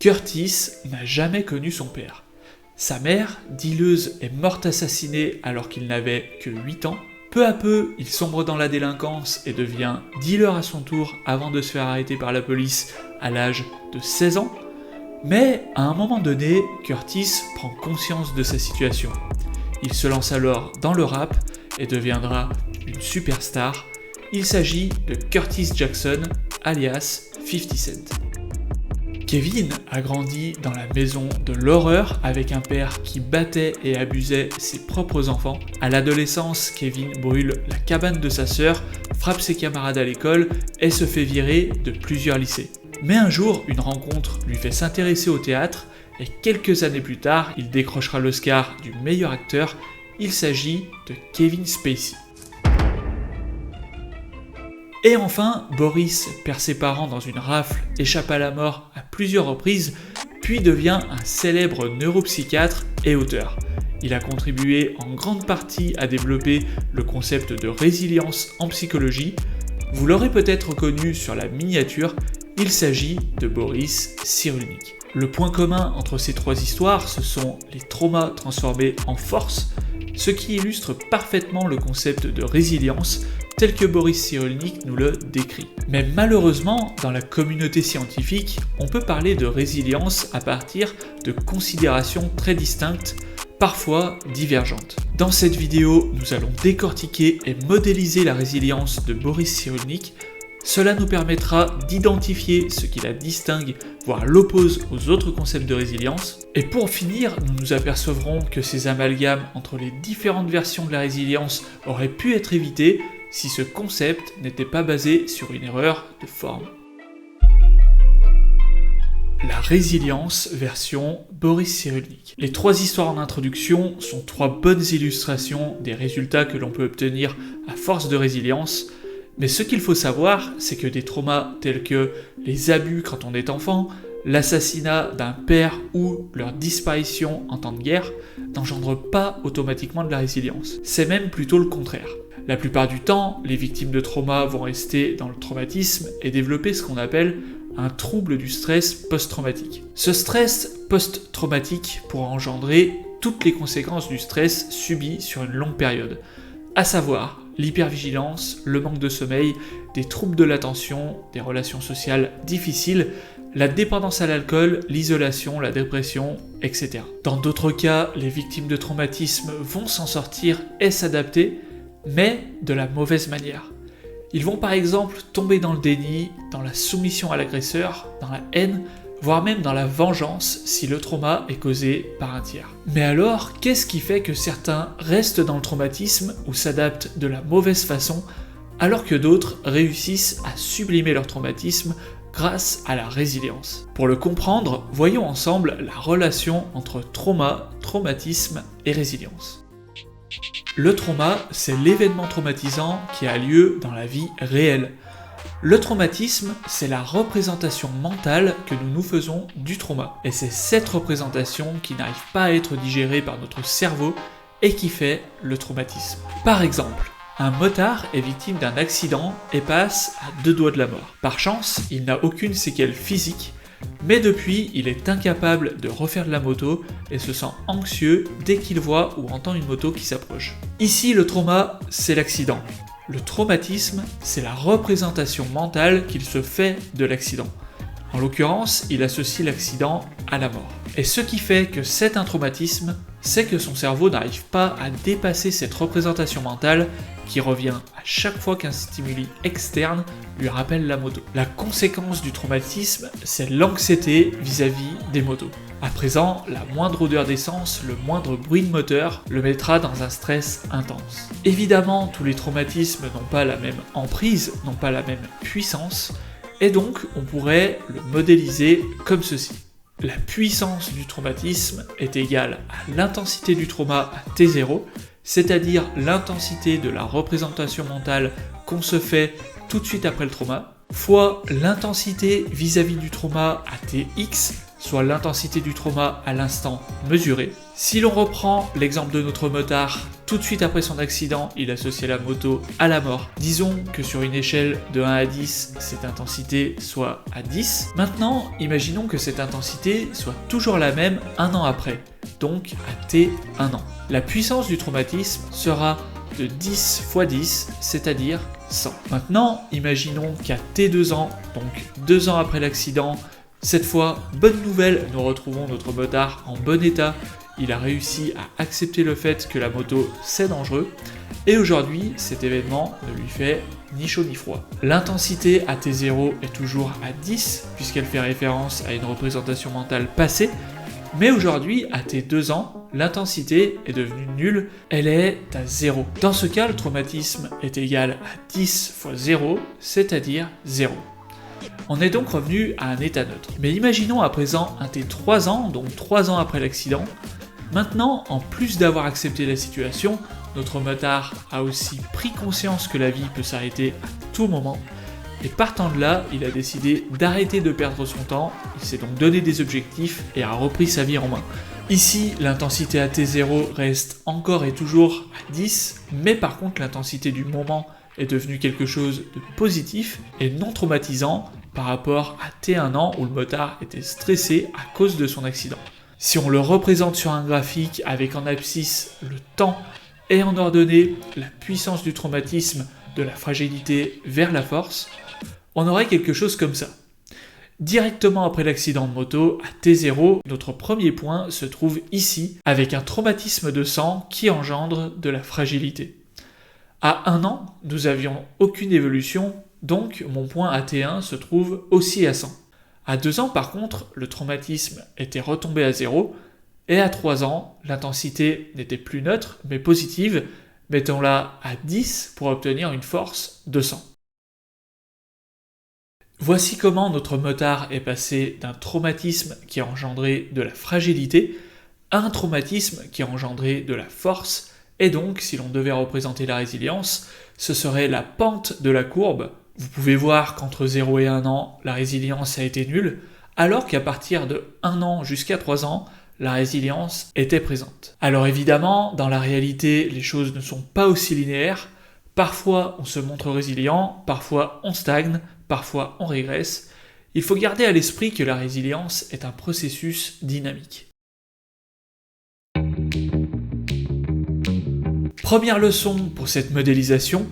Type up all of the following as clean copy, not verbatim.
Curtis n'a jamais connu son père. Sa mère, dealeuse, est morte assassinée alors qu'il n'avait que 8 ans. Peu à peu, il sombre dans la délinquance et devient dealer à son tour avant de se faire arrêter par la police à l'âge de 16 ans. Mais à un moment donné, Curtis prend conscience de sa situation. Il se lance alors dans le rap et deviendra une superstar. Il s'agit de Curtis Jackson, alias 50 Cent. Kevin a grandi dans la maison de l'horreur avec un père qui battait et abusait ses propres enfants. À l'adolescence, Kevin brûle la cabane de sa sœur, frappe ses camarades à l'école et se fait virer de plusieurs lycées. Mais un jour, une rencontre lui fait s'intéresser au théâtre et quelques années plus tard, il décrochera l'Oscar du meilleur acteur. Il s'agit de Kevin Spacey. Et enfin, Boris perd ses parents dans une rafle, échappe à la mort à plusieurs reprises, puis devient un célèbre neuropsychiatre et auteur. Il a contribué en grande partie à développer le concept de résilience en psychologie. Vous l'aurez peut-être reconnu sur la miniature, il s'agit de Boris Cyrulnik. Le point commun entre ces trois histoires, ce sont les traumas transformés en force, ce qui illustre parfaitement le concept de résilience tel que Boris Cyrulnik nous le décrit. Mais malheureusement, dans la communauté scientifique, on peut parler de résilience à partir de considérations très distinctes, parfois divergentes. Dans cette vidéo, nous allons décortiquer et modéliser la résilience de Boris Cyrulnik. Cela nous permettra d'identifier ce qui la distingue, voire l'oppose aux autres concepts de résilience. Et pour finir, nous nous apercevrons que ces amalgames entre les différentes versions de la résilience auraient pu être évités si ce concept n'était pas basé sur une erreur de forme. La résilience version Boris Cyrulnik. Les trois histoires en introduction sont trois bonnes illustrations des résultats que l'on peut obtenir à force de résilience. Mais ce qu'il faut savoir, c'est que des traumas tels que les abus quand on est enfant, l'assassinat d'un père ou leur disparition en temps de guerre n'engendrent pas automatiquement de la résilience. C'est même plutôt le contraire. La plupart du temps, les victimes de trauma vont rester dans le traumatisme et développer ce qu'on appelle un trouble du stress post-traumatique. Ce stress post-traumatique pourra engendrer toutes les conséquences du stress subi sur une longue période, à savoir l'hypervigilance, le manque de sommeil, des troubles de l'attention, des relations sociales difficiles, la dépendance à l'alcool, l'isolation, la dépression, etc. Dans d'autres cas, les victimes de traumatisme vont s'en sortir et s'adapter, mais de la mauvaise manière. Ils vont par exemple tomber dans le déni, dans la soumission à l'agresseur, dans la haine, voire même dans la vengeance si le trauma est causé par un tiers. Mais alors, qu'est-ce qui fait que certains restent dans le traumatisme ou s'adaptent de la mauvaise façon, alors que d'autres réussissent à sublimer leur traumatisme grâce à la résilience? Pour le comprendre, voyons ensemble la relation entre trauma, traumatisme et résilience. Le trauma, c'est l'événement traumatisant qui a lieu dans la vie réelle. Le traumatisme, c'est la représentation mentale que nous nous faisons du trauma. Et c'est cette représentation qui n'arrive pas à être digérée par notre cerveau et qui fait le traumatisme. Par exemple, un motard est victime d'un accident et passe à 2 doigts de la mort. Par chance, il n'a aucune séquelle physique, mais depuis, il est incapable de refaire de la moto et se sent anxieux dès qu'il voit ou entend une moto qui s'approche. Ici, le trauma, c'est l'accident. Le traumatisme, c'est la représentation mentale qu'il se fait de l'accident. En l'occurrence, il associe l'accident à la mort. Et ce qui fait que c'est un traumatisme, c'est que son cerveau n'arrive pas à dépasser cette représentation mentale qui revient à chaque fois qu'un stimuli externe lui rappelle la moto. La conséquence du traumatisme, c'est l'anxiété vis-à-vis des motos. À présent, la moindre odeur d'essence, le moindre bruit de moteur le mettra dans un stress intense. Évidemment, tous les traumatismes n'ont pas la même emprise, n'ont pas la même puissance, et donc on pourrait le modéliser comme ceci. La puissance du traumatisme est égale à l'intensité du trauma à T0, c'est-à-dire l'intensité de la représentation mentale qu'on se fait tout de suite après le trauma, fois l'intensité vis-à-vis du trauma à Tx, soit l'intensité du trauma à l'instant mesuré. Si l'on reprend l'exemple de notre motard, tout de suite après son accident, il associait la moto à la mort. Disons que sur une échelle de 1 à 10, cette intensité soit à 10. Maintenant, imaginons que cette intensité soit toujours la même un an après, donc à T 1 an. La puissance du traumatisme sera de 10 fois 10, c'est-à-dire 100. Maintenant, imaginons qu'à T2 ans, donc 2 ans après l'accident, cette fois, bonne nouvelle, nous retrouvons notre motard en bon état. Il a réussi à accepter le fait que la moto c'est dangereux, et aujourd'hui cet événement ne lui fait ni chaud ni froid. L'intensité à T0 est toujours à 10 puisqu'elle fait référence à une représentation mentale passée, mais aujourd'hui à T2 ans, l'intensité est devenue nulle, elle est à 0. Dans ce cas, le traumatisme est égal à 10 fois 0, c'est-à-dire 0. On est donc revenu à un état neutre. Mais imaginons à présent un T3 ans, donc 3 ans après l'accident. Maintenant, en plus d'avoir accepté la situation, notre motard a aussi pris conscience que la vie peut s'arrêter à tout moment, et partant de là, il a décidé d'arrêter de perdre son temps, il s'est donc donné des objectifs et a repris sa vie en main. Ici, l'intensité à T0 reste encore et toujours à 10, mais par contre l'intensité du moment est devenue quelque chose de positif et non traumatisant par rapport à T1 an où le motard était stressé à cause de son accident. Si on le représente sur un graphique avec en abscisse le temps et en ordonnée la puissance du traumatisme de la fragilité vers la force, on aurait quelque chose comme ça. Directement après l'accident de moto, à T0, notre premier point se trouve ici, avec un traumatisme de sang qui engendre de la fragilité. À 1 an, nous avions aucune évolution, donc mon point à T1 se trouve aussi à 100. À 2 ans, par contre, le traumatisme était retombé à 0, et à 3 ans, l'intensité n'était plus neutre, mais positive, mettons-la à 10 pour obtenir une force de 100. Voici comment notre motard est passé d'un traumatisme qui a engendré de la fragilité à un traumatisme qui a engendré de la force, et donc, si l'on devait représenter la résilience, ce serait la pente de la courbe. Vous pouvez voir qu'entre 0 et 1 an, la résilience a été nulle, alors qu'à partir de 1 an jusqu'à 3 ans, la résilience était présente. Alors évidemment, dans la réalité, les choses ne sont pas aussi linéaires. Parfois, on se montre résilient, parfois on stagne, parfois on régresse. Il faut garder à l'esprit que la résilience est un processus dynamique. Première leçon pour cette modélisation,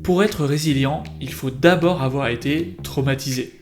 pour être résilient, il faut d'abord avoir été traumatisé.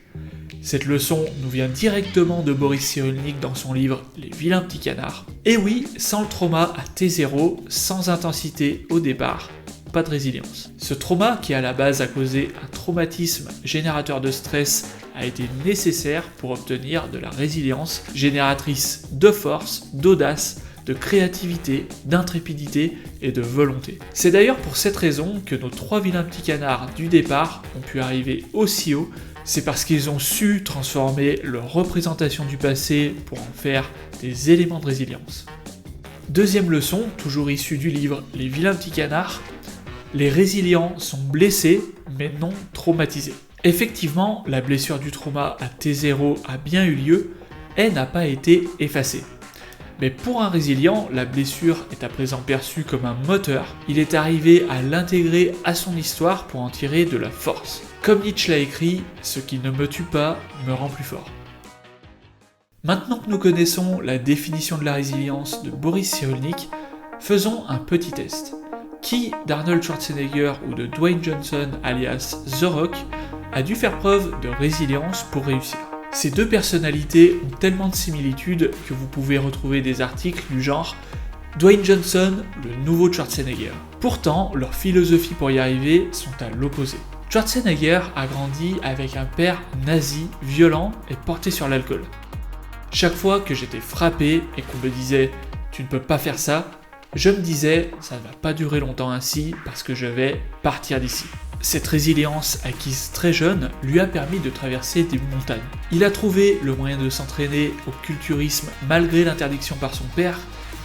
Cette leçon nous vient directement de Boris Cyrulnik dans son livre Les vilains petits canards. Et oui, sans le trauma à T0, sans intensité au départ, pas de résilience. Ce trauma, qui à la base a causé un traumatisme générateur de stress, a été nécessaire pour obtenir de la résilience génératrice de force, d'audace, de créativité, d'intrépidité et de volonté. C'est d'ailleurs pour cette raison que nos 3 vilains petits canards du départ ont pu arriver aussi haut, c'est parce qu'ils ont su transformer leur représentation du passé pour en faire des éléments de résilience. Deuxième leçon, toujours issue du livre Les vilains petits canards, les résilients sont blessés mais non traumatisés. Effectivement, la blessure du trauma à T0 a bien eu lieu et n'a pas été effacée. Mais pour un résilient, la blessure est à présent perçue comme un moteur, il est arrivé à l'intégrer à son histoire pour en tirer de la force. Comme Nietzsche l'a écrit, ce qui ne me tue pas me rend plus fort. Maintenant que nous connaissons la définition de la résilience de Boris Cyrulnik, faisons un petit test. Qui d'Arnold Schwarzenegger ou de Dwayne Johnson alias The Rock a dû faire preuve de résilience pour réussir ? Ces deux personnalités ont tellement de similitudes que vous pouvez retrouver des articles du genre Dwayne Johnson, le nouveau Schwarzenegger. Pourtant, leurs philosophies pour y arriver sont à l'opposé. Schwarzenegger a grandi avec un père nazi, violent et porté sur l'alcool. Chaque fois que j'étais frappé et qu'on me disait « tu ne peux pas faire ça », je me disais « ça ne va pas durer longtemps ainsi parce que je vais partir d'ici ». Cette résilience acquise très jeune lui a permis de traverser des montagnes. Il a trouvé le moyen de s'entraîner au culturisme malgré l'interdiction par son père,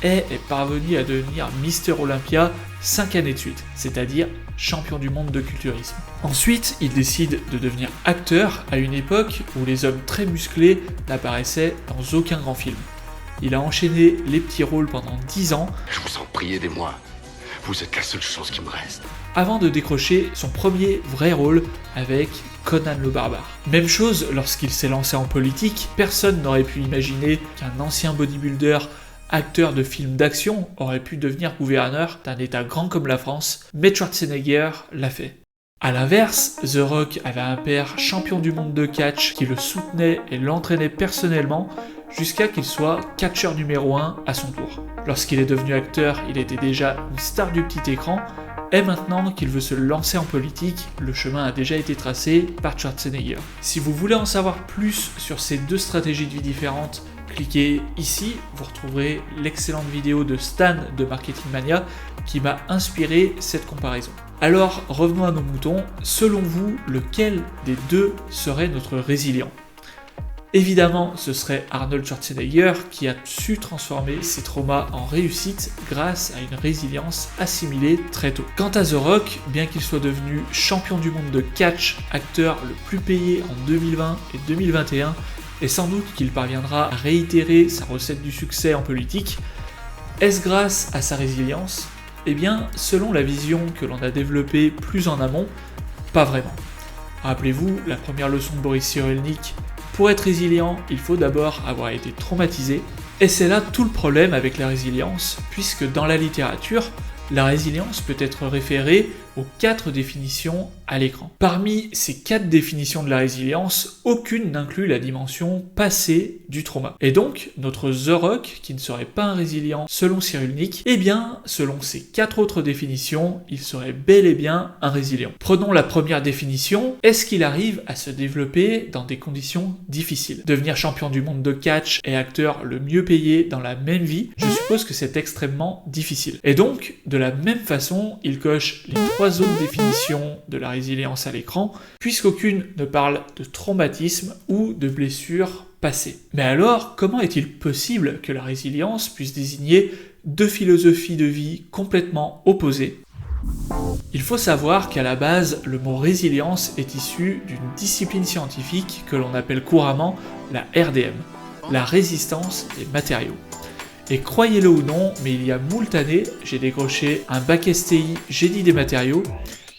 et est parvenu à devenir Mister Olympia 5 années de suite, c'est-à-dire champion du monde de culturisme. Ensuite, il décide de devenir acteur à une époque où les hommes très musclés n'apparaissaient dans aucun grand film. Il a enchaîné les petits rôles pendant 10 ans. Je vous en prie, aidez-moi. Vous êtes la seule chose qui me reste. Avant de décrocher son premier vrai rôle avec Conan le Barbare. Même chose lorsqu'il s'est lancé en politique, personne n'aurait pu imaginer qu'un ancien bodybuilder, acteur de films d'action, aurait pu devenir gouverneur d'un état grand comme la France, mais Schwarzenegger l'a fait. A l'inverse, The Rock avait un père champion du monde de catch qui le soutenait et l'entraînait personnellement jusqu'à qu'il soit catcheur numéro 1 à son tour. Lorsqu'il est devenu acteur, il était déjà une star du petit écran, et maintenant qu'il veut se lancer en politique, le chemin a déjà été tracé par Schwarzenegger. Si vous voulez en savoir plus sur ces deux stratégies de vie différentes, cliquez ici, vous retrouverez l'excellente vidéo de Stan de Marketing Mania qui m'a inspiré cette comparaison. Alors revenons à nos moutons, selon vous, lequel des deux serait notre résilient ? Évidemment, ce serait Arnold Schwarzenegger qui a su transformer ses traumas en réussite grâce à une résilience assimilée très tôt. Quant à The Rock, bien qu'il soit devenu champion du monde de catch, acteur le plus payé en 2020 et 2021, et sans doute qu'il parviendra à réitérer sa recette du succès en politique, est-ce grâce à sa résilience ? Eh bien, selon la vision que l'on a développée plus en amont, pas vraiment. Rappelez-vous la première leçon de Boris Cyrulnik. Pour être résilient, il faut d'abord avoir été traumatisé, et c'est là tout le problème avec la résilience, puisque dans la littérature, la résilience peut être référée aux 4 définitions à l'écran. Parmi ces 4 définitions de la résilience, aucune n'inclut la dimension passée du trauma. Et donc, notre The Rock, qui ne serait pas un résilient selon Cyrulnik, eh bien, selon ces 4 autres définitions, il serait bel et bien un résilient. Prenons la première définition, est-ce qu'il arrive à se développer dans des conditions difficiles ? Devenir champion du monde de catch et acteur le mieux payé dans la même vie, je suppose que c'est extrêmement difficile. Et donc, de la même façon, il coche les 3 autres définitions de la résilience à l'écran, puisqu'aucune ne parle de traumatisme ou de blessure passée. Mais alors, comment est-il possible que la résilience puisse désigner 2 philosophies de vie complètement opposées ? Il faut savoir qu'à la base, le mot résilience est issu d'une discipline scientifique que l'on appelle couramment la RDM, la résistance des matériaux. Et croyez-le ou non, mais il y a moult années, j'ai décroché un bac STI Génie des matériaux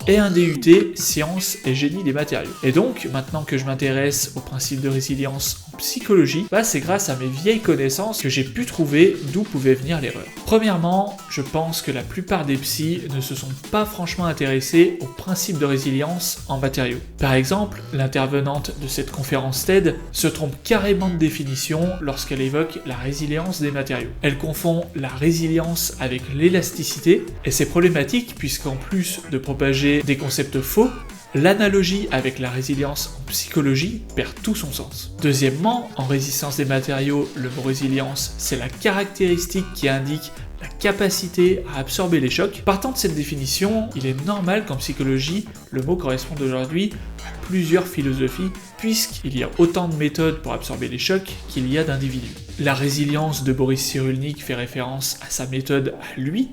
et un DUT Sciences et Génie des matériaux. Et donc, maintenant que je m'intéresse au principe de résilience en psychologie, c'est grâce à mes vieilles connaissances que j'ai pu trouver d'où pouvait venir l'erreur. Premièrement, je pense que la plupart des psys ne se sont pas franchement intéressés au principe de résilience en matériaux. Par exemple, l'intervenante de cette conférence TED se trompe carrément de définition lorsqu'elle évoque la résilience des matériaux. Elle confond la résilience avec l'élasticité, et c'est problématique puisqu'en plus de propager des concepts faux, l'analogie avec la résilience en psychologie perd tout son sens. Deuxièmement, en résistance des matériaux, le mot résilience, c'est la caractéristique qui indique la capacité à absorber les chocs. Partant de cette définition, il est normal qu'en psychologie, le mot corresponde aujourd'hui à plusieurs philosophies, puisqu'il y a autant de méthodes pour absorber les chocs qu'il y a d'individus. La résilience de Boris Cyrulnik fait référence à sa méthode à lui.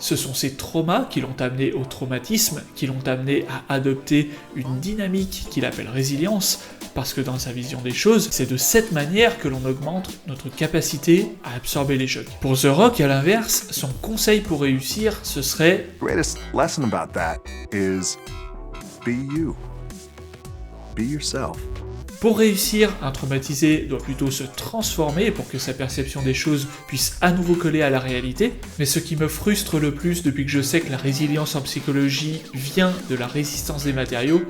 Ce sont ces traumas qui l'ont amené au traumatisme, qui l'ont amené à adopter une dynamique qu'il appelle résilience, parce que dans sa vision des choses, c'est de cette manière que l'on augmente notre capacité à absorber les chocs. Pour The Rock, à l'inverse, son conseil pour réussir, ce serait The greatest lesson about that is be you. Be yourself. Pour réussir, un traumatisé doit plutôt se transformer pour que sa perception des choses puisse à nouveau coller à la réalité, mais ce qui me frustre le plus depuis que je sais que la résilience en psychologie vient de la résistance des matériaux,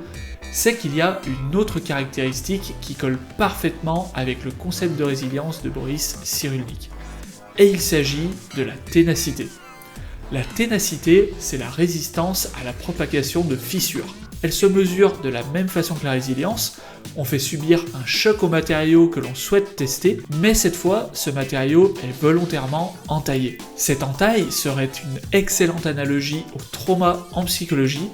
c'est qu'il y a une autre caractéristique qui colle parfaitement avec le concept de résilience de Boris Cyrulnik. Et il s'agit de la ténacité. La ténacité, c'est la résistance à la propagation de fissures. Elle se mesure de la même façon que la résilience, on fait subir un choc au matériau que l'on souhaite tester, mais cette fois, ce matériau est volontairement entaillé. Cette entaille serait une excellente analogie au trauma en psychologie,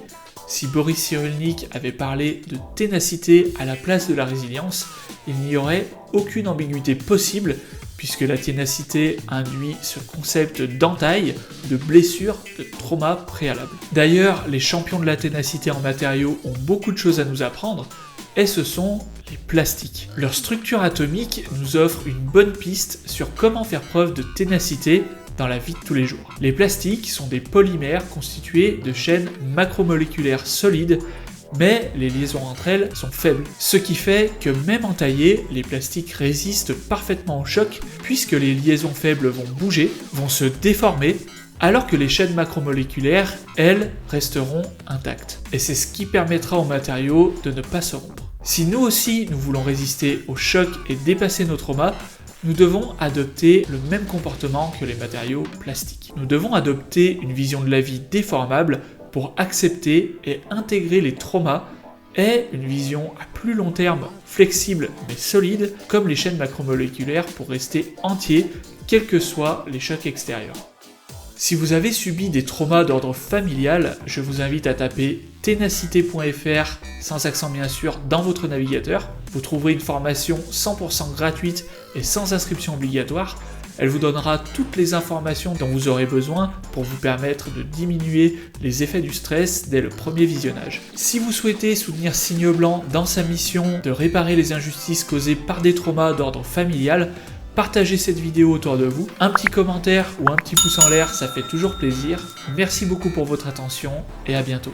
Si Boris Cyrulnik avait parlé de ténacité à la place de la résilience, il n'y aurait aucune ambiguïté possible puisque la ténacité induit ce concept d'entaille, de blessure, de trauma préalable. D'ailleurs, les champions de la ténacité en matériaux ont beaucoup de choses à nous apprendre, et ce sont les plastiques. Leur structure atomique nous offre une bonne piste sur comment faire preuve de ténacité dans la vie de tous les jours. Les plastiques sont des polymères constitués de chaînes macromoléculaires solides, mais les liaisons entre elles sont faibles. Ce qui fait que même entaillés, les plastiques résistent parfaitement au choc, puisque les liaisons faibles vont bouger, vont se déformer, alors que les chaînes macromoléculaires, elles, resteront intactes. Et c'est ce qui permettra aux matériaux de ne pas se rompre. Si nous aussi nous voulons résister au choc et dépasser nos traumas, nous devons adopter le même comportement que les matériaux plastiques. Nous devons adopter une vision de la vie déformable pour accepter et intégrer les traumas et une vision à plus long terme, flexible mais solide, comme les chaînes macromoléculaires pour rester entiers, quels que soient les chocs extérieurs. Si vous avez subi des traumas d'ordre familial, je vous invite à taper ténacité.fr, sans accent bien sûr, dans votre navigateur. Vous trouverez une formation 100% gratuite et sans inscription obligatoire. Elle vous donnera toutes les informations dont vous aurez besoin pour vous permettre de diminuer les effets du stress dès le premier visionnage. Si vous souhaitez soutenir Signe Blanc dans sa mission de réparer les injustices causées par des traumas d'ordre familial, partagez cette vidéo autour de vous. Un petit commentaire ou un petit pouce en l'air, ça fait toujours plaisir. Merci beaucoup pour votre attention et à bientôt.